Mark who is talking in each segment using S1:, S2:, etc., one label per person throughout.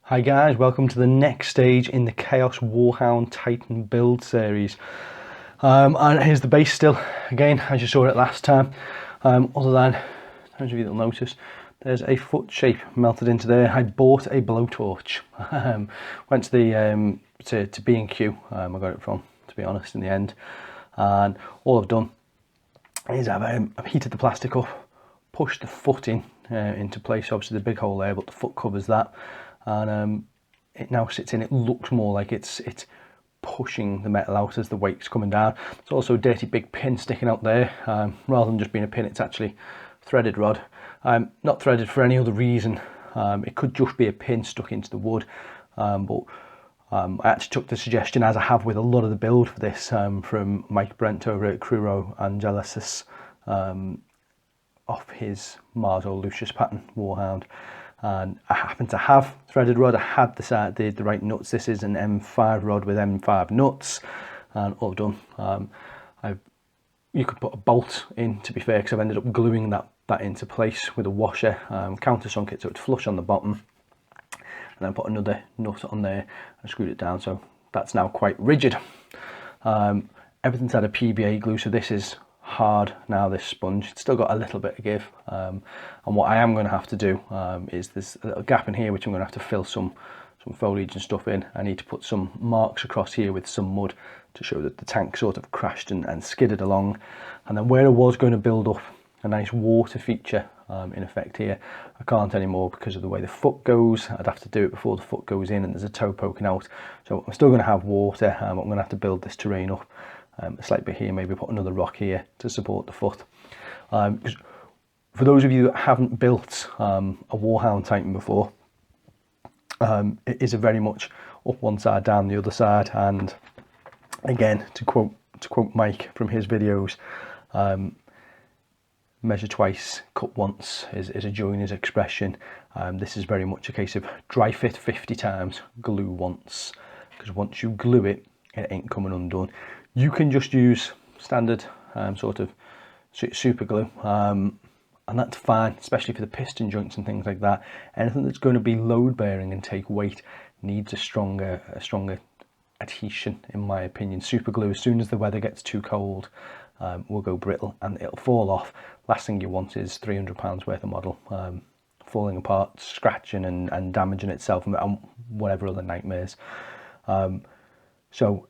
S1: Hi guys, welcome to the next stage in the Chaos Warhound Titan build series. And here's the base still, again, as you saw it last time. Other than, those of you that'll notice, there's a foot shape melted into there. I bought a blowtorch. Went to the to B&Q, I got it from, to be honest, in the end. And all I've done is I've heated the plastic up, pushed the foot in into place. Obviously the big hole there, but the foot covers that. And it now sits in. It looks more like it's pushing the metal out as the weight's coming down. There's also a dirty big pin sticking out there. Rather than just being a pin, it's actually threaded rod. Not threaded for any other reason. It could just be a pin stuck into the wood, but I actually took the suggestion, as I have with a lot of the build for this, from Mike Brent over at Cruro Angelicis, off his Mars or Lucius pattern Warhound. And I happen to have threaded rod. I had the right nuts. This is an M5 rod with M5 nuts, and all I've done, you could put a bolt in, to be fair, because I've ended up gluing that into place with a washer, countersunk it so it's flush on the bottom, and then put another nut on there and screwed it down, so that's now quite rigid. Everything's had a PBA glue, so this is hard now, this sponge. It's still got a little bit of give, and what I am going to have to do is there's a little gap in here which I'm going to have to fill some foliage and stuff in. I need to put some marks across here with some mud to show that the tank sort of crashed and skidded along. And then where I was going to build up a nice water feature in effect here, I can't anymore because of the way the foot goes. I'd have to do it before the foot goes in, and there's a toe poking out, so I'm still going to have water. I'm going to have to build this terrain up a slight bit here, maybe put another rock here to support the foot. For those of you that haven't built a Warhound Titan before, it is a very much up one side, down the other side, and again, to quote Mike from his videos, measure twice, cut once is a joiner's expression. This is very much a case of dry fit 50 times, glue once, because once you glue it, it ain't coming undone. You can just use standard sort of super glue, and that's fine, especially for the piston joints and things like that. Anything that's going to be load bearing and take weight needs a stronger adhesion, in my opinion. Super glue, as soon as the weather gets too cold, will go brittle and it'll fall off. Last thing you want is £300 worth of model falling apart, scratching and damaging itself, and whatever other nightmares. So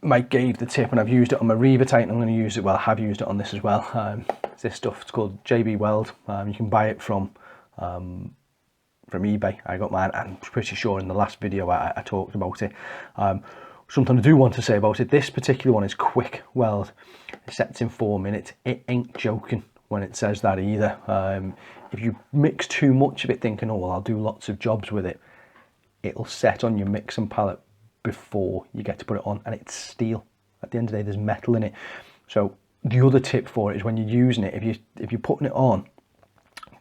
S1: Mike gave the tip, and I've used it on my Reaver Titan. I'm going to use it, well, I have used it on this as well. This stuff, it's called JB Weld. You can buy it from eBay. I got mine. I'm pretty sure in the last video I talked about it. Something I do want to say about it, this particular one is quick weld. It sets in 4 minutes. It ain't joking when it says that either. If you mix too much of it thinking, oh well, I'll do lots of jobs with it, it'll set on your mixing pallet before you get to put it on, and it's steel. At the end of the day, there's metal in it. So the other tip for it is, when you're using it, if you're putting it on,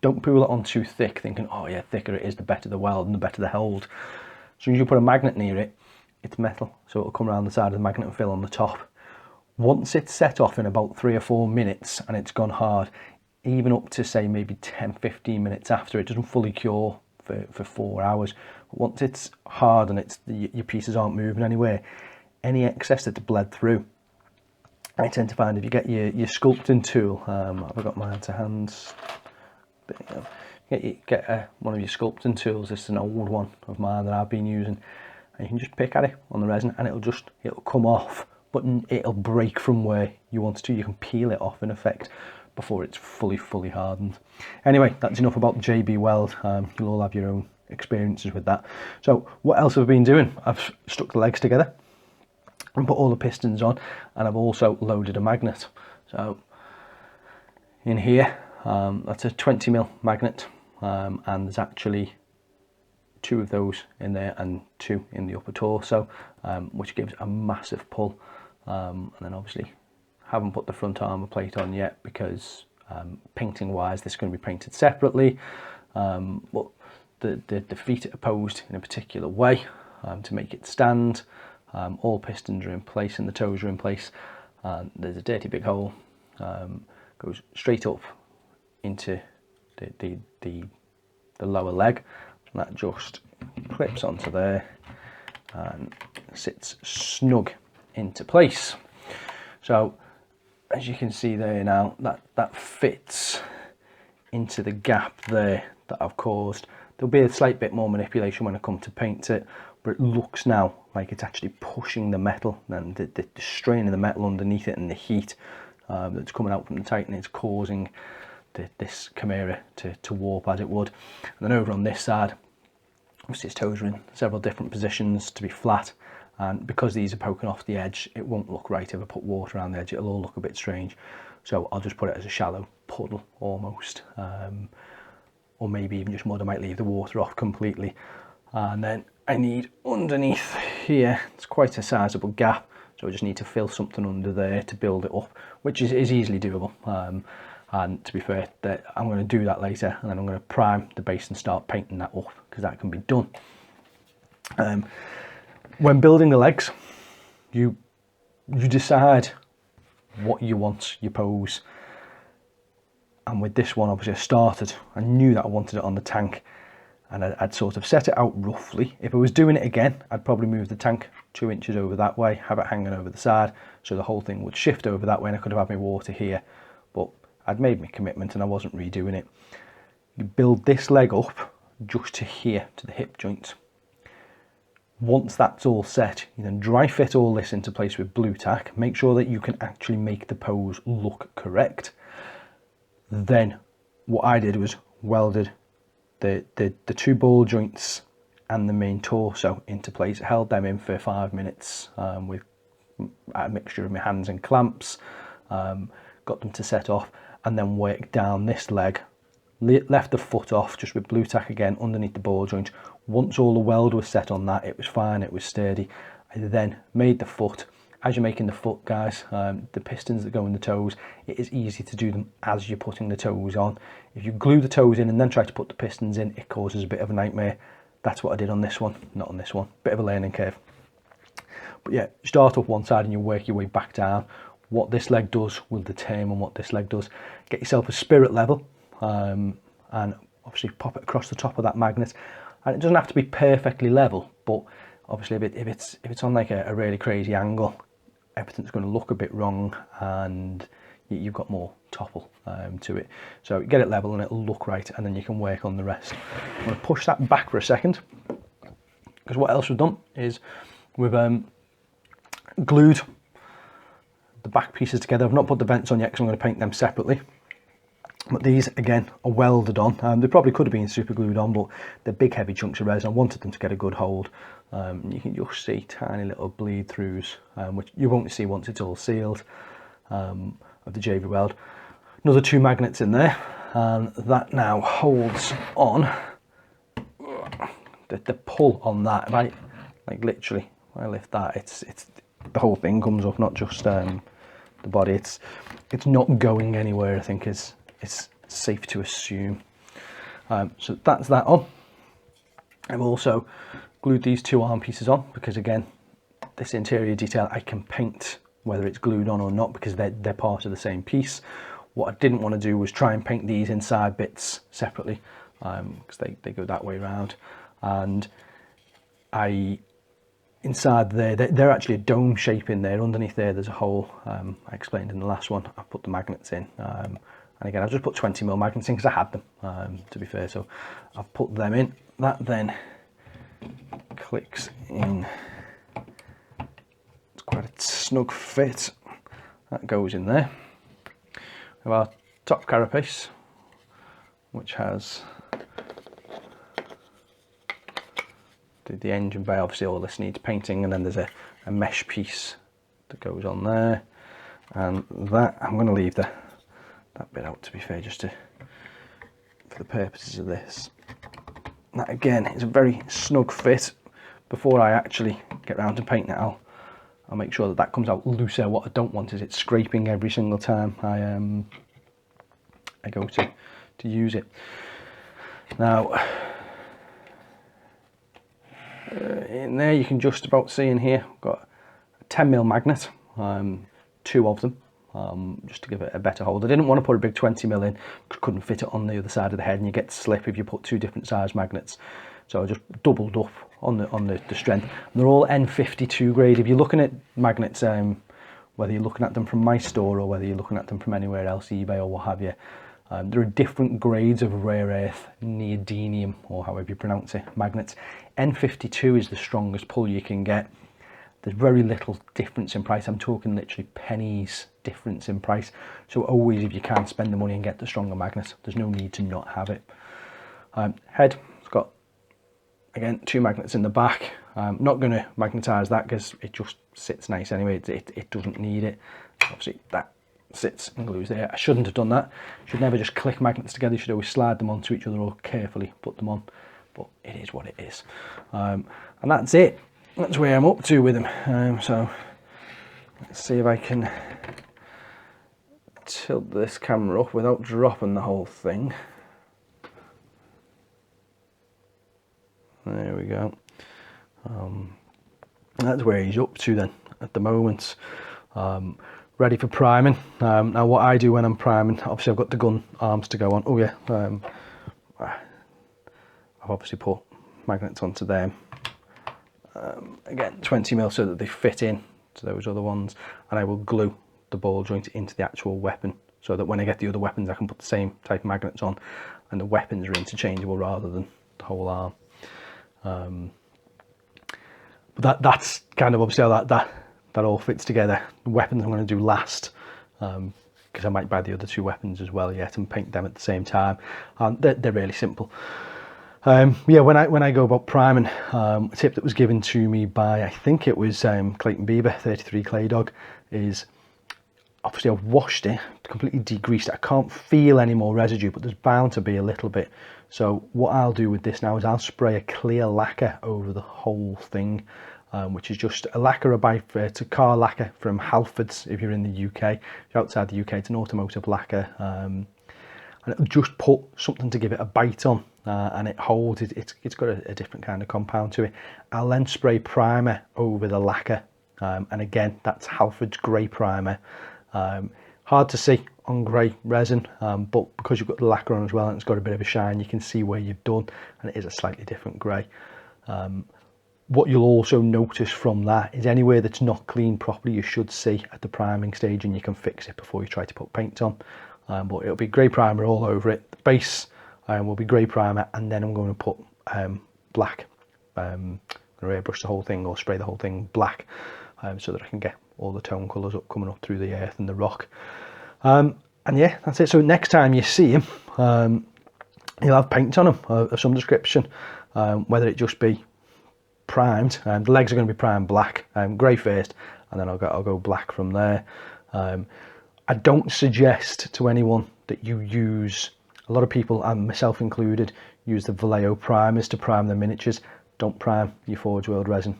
S1: don't peel it on too thick thinking, oh yeah, thicker it is, the better the weld and the better the hold. As soon as you put a magnet near it, it's metal, so it'll come around the side of the magnet and fill on the top. Once it's set off in about 3 or 4 minutes and it's gone hard, even up to say maybe 10-15 minutes after, it doesn't fully cure for 4 hours. Once it's hard and your pieces aren't moving anywhere, any excess that's bled through, I tend to find if you get your sculpting tool, I've got mine to hand, there you go. Get one of your sculpting tools. This is an old one of mine that I've been using, and you can just pick at it on the resin and it'll come off, but it'll break from where you want it to. You can peel it off in effect before it's fully hardened. Anyway, that's enough about JB Weld. You'll all have your own experiences with that. So what else have I been doing? I've stuck the legs together and put all the pistons on, and I've also loaded a magnet. So in here, that's a 20mm magnet, and there's actually 2 of those in there and 2 in the upper torso, which gives a massive pull. And then obviously haven't put the front armour plate on yet because painting wise this is going to be painted separately, but the feet are posed in a particular way to make it stand. All pistons are in place and the toes are in place, and there's a dirty big hole, goes straight up into the lower leg. and that just clips onto there and sits snug into place. So as you can see there now, that fits into the gap there that I've caused. There'll be a slight bit more manipulation when I come to paint it, but it looks now like it's actually pushing the metal, and the strain of the metal underneath it and the heat that's coming out from the Titan is causing this Chimera to warp as it would. And then over on this side, obviously its toes are in several different positions to be flat, and because these are poking off the edge, it won't look right. If I put water around the edge, it'll all look a bit strange. So I'll just put it as a shallow puddle almost, or maybe even just mud. I might leave the water off completely. And then I need underneath here, it's quite a sizable gap, so I just need to fill something under there to build it up, which is easily doable. And to be fair, I'm going to do that later, and then I'm going to prime the base and start painting that up, because that can be done. When building the legs, you decide what you want your pose. And with this one, obviously I knew that I wanted it on the tank, and I'd sort of set it out roughly. If I was doing it again, I'd probably move the tank 2 inches over that way, have it hanging over the side, so the whole thing would shift over that way, and I could have had my water here. But I'd made my commitment and I wasn't redoing it. You build this leg up just to here, to the hip joint. Once that's all set, you then dry fit all this into place with blue tack. Make sure that you can actually make the pose look correct. Then what I did was welded the 2 ball joints and the main torso into place, held them in for 5 minutes with a mixture of my hands and clamps, got them to set off, and then worked down this leg, left the foot off just with blue tack again underneath the ball joint. Once all the weld was set on that, it was fine, it was sturdy. I then made the foot. As you're making the foot, guys, the pistons that go in the toes, it is easy to do them as you're putting the toes on. If you glue the toes in and then try to put the pistons in, it causes a bit of a nightmare. That's what I did on this one, not on this one. Bit of a learning curve. But yeah, start up one side and you work your way back down. What this leg does will determine what this leg does. Get yourself a spirit level, and obviously pop it across the top of that magnet. And it doesn't have to be perfectly level, but obviously if it's on like a really crazy angle, everything's going to look a bit wrong, and you've got more topple to it. So get it level and it'll look right, and then you can work on the rest. I'm going to push that back for a second, because what else we've done is we've glued the back pieces together. I've not put the vents on yet because I'm going to paint them separately. But these, again, are welded on. They probably could have been super glued on, but they're big, heavy chunks of resin. I wanted them to get a good hold. You can just see tiny little bleed throughs, which you won't see once it's all sealed, of the JV weld. Another 2 magnets in there, and that now holds on. The pull on that, if I, like literally, when I lift that, it's the whole thing comes up, not just the body. It's not going anywhere, I think it's safe to assume. So that's that on. I've also glued these 2 arm pieces on, because again, this interior detail I can paint whether it's glued on or not, because they're part of the same piece. What I didn't want to do was try and paint these inside bits separately, because they go that way around. And inside there, they're actually a dome shape in there. Underneath there's a hole. I explained in the last one. I put the magnets in, and again, I've just put 20mm magnets in because I had them, to be fair. So I've put them in. That then clicks in. It's quite a snug fit. That goes in there. We have our top carapace, which has the engine bay. Obviously all this needs painting, and then there's a mesh piece that goes on there, and that I'm going to leave that bit out, to be fair, just for the purposes of this. That again is a very snug fit. Before I actually get around to painting it, I'll make sure that comes out looser. What I don't want is it scraping every single time I go to use it. Now in there you can just about see in here, I've got a 10mm magnet, 2 of them, just to give it a better hold. I didn't want to put a big 20mm in, couldn't fit it on the other side of the head, and you get slip if you put 2 different size magnets. so I just doubled up on the strength. And they're all N52 grade. If you're looking at magnets, whether you're looking at them from my store or whether you're looking at them from anywhere else, eBay or what have you, there are different grades of rare earth neodymium, or however you pronounce it, magnets. N52 is the strongest pull you can get. There's very little difference in price. I'm talking literally pennies difference in price. So always, if you can, spend the money and get the stronger magnets. There's no need to not have it. Head, it's got, again, 2 magnets in the back. I'm not going to magnetize that because it just sits nice anyway. It doesn't need it. Obviously, that sits and glues there. I shouldn't have done that. You should never just click magnets together. You should always slide them onto each other or carefully put them on. But it is what it is. And that's it. That's where I'm up to with them. So let's see if I can tilt this camera up without dropping the whole thing. There we go. That's where he's up to then at the moment. Ready for priming. Now what I do when I'm priming, obviously I've got the gun arms to go on. Oh yeah, I've obviously put magnets onto them. Again, 20mm so that they fit in to those other ones, and I will glue the ball joint into the actual weapon so that when I get the other weapons I can put the same type of magnets on and the weapons are interchangeable rather than the whole arm. But that's kind of obviously how that all fits together. The weapons I'm going to do last, because I might buy the other 2 weapons as well yet and paint them at the same time. They're really simple. Yeah, when I go about priming, a tip that was given to me by, I think it was Clayton Bieber, 33 Clay Dog, is obviously I've washed it, completely degreased it. I can't feel any more residue, but there's bound to be a little bit. So what I'll do with this now is I'll spray a clear lacquer over the whole thing, which is just a lacquer, it's a car lacquer from Halfords if you're in the UK. If you're outside the UK, it's an automotive lacquer. And it'll just put something to give it a bite on, and it holds it. It's got a different kind of compound to it. I'll then spray primer over the lacquer, and again that's Halford's grey primer. Hard to see on grey resin, but because you've got the lacquer on as well and it's got a bit of a shine, you can see where you've done, and it is a slightly different grey. What you'll also notice from that is anywhere that's not cleaned properly, you should see at the priming stage, and you can fix it before you try to put paint on. But it'll be grey primer all over it. The base will be grey primer, and then I'm going to put black. I'm going to airbrush the whole thing or spray the whole thing black, so that I can get all the tone colours up coming up through the earth and the rock. And yeah, that's it. So next time you see him, he'll have paint on him of some description, whether it just be primed. The legs are going to be primed black, grey first, and then I'll go black from there. I don't suggest to anyone that you use, a lot of people, and myself included, use the Vallejo primers to prime their miniatures. Don't prime your Forge World resin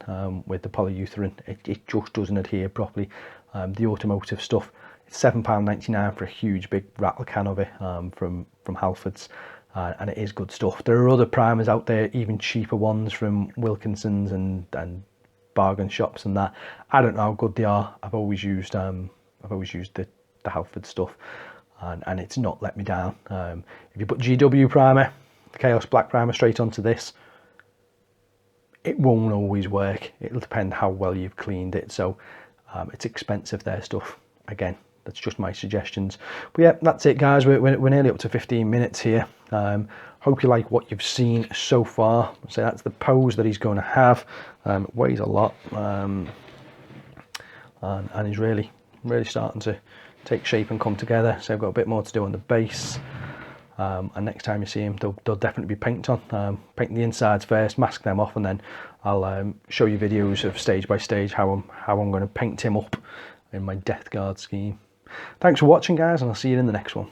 S1: with the polyurethane. It just doesn't adhere properly. The automotive stuff, it's £7.99 for a huge big rattle can of it from Halfords, and it is good stuff. There are other primers out there, even cheaper ones from Wilkinson's and bargain shops and that. I don't know how good they are. I've always used the Halford stuff, and it's not let me down. If you put GW primer, the Chaos Black primer, straight onto this, it won't always work. It'll depend how well you've cleaned it. So it's expensive, their stuff. Again, that's just my suggestions. But yeah, that's it, guys. We're nearly up to 15 minutes here. Hope you like what you've seen so far. So that's the pose that he's going to have. It weighs a lot, and he's really starting to take shape and come together. So I've got a bit more to do on the base, and next time you see him, there'll definitely be paint on. Painting the insides first, mask them off, and then I'll show you videos of stage by stage how I'm going to paint him up in my Death Guard scheme. Thanks for watching, guys, and I'll see you in the next one.